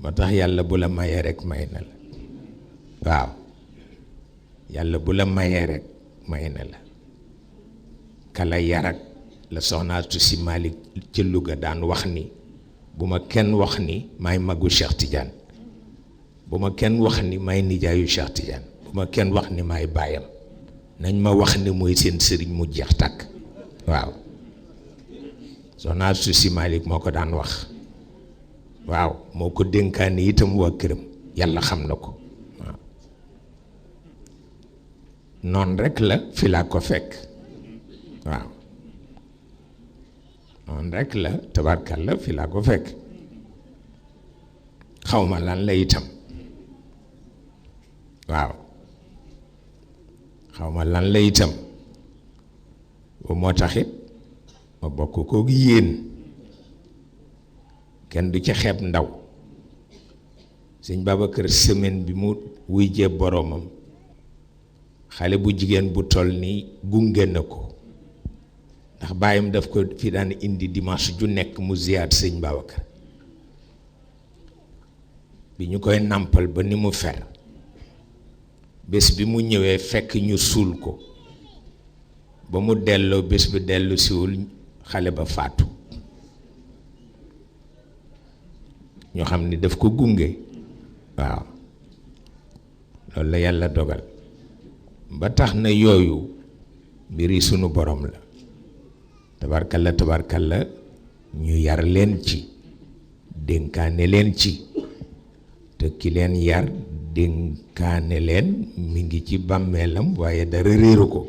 moo tax yàlla bu la mayee rek may na la waaw yàlla bu la mayee rek may na la kala yarak la soxnaatu si Malick ca Louga daan wax ni bu ma kenn wax ni maay magu Cheikh Tidiane bu ma kenn wax ni maay nijaayu Cheikh Tidiane bu ma kenn wax ni maay baayam nañ ma wax ni mooy seen sëriñ mu jeex tàkk waaw soxnaatu si Malick moo ko daan wax waaw moo ko dénkaane itam waa këram yàlla xam na ko waaw noon rek la fi laa ko fekk waaw noonu rek la tabarkalla fi laa ko fekk xawma lan la itam waaw xawma lan la itam ba moo taxit ma bokk kook yéen kenn du ci xeeb ndaw sëñ Babacar semaine bi mu wuy jee boroomam xale bu jigéen bu toll ni gunge na ko ndax bàyyam daf ko fi daan indi dimanche ju nekk mu ziyaat sëñ Babacar bi ñu koy nàmpal ba ni mu fer bés bi mu ñëwee fekk ñu suul ko ba mu delloo bés bi dellu siwul xale ba faatu ñu xam ni daf ko gunge waaw loolu la yàlla dogal ba tax na yooyu mbiri sunu borom la tabarkalla ñu yar leen ci dénkaane leen ci te ki leen yar dénkaane leen mi ngi ci bàmmeelam waaye dara réeru ko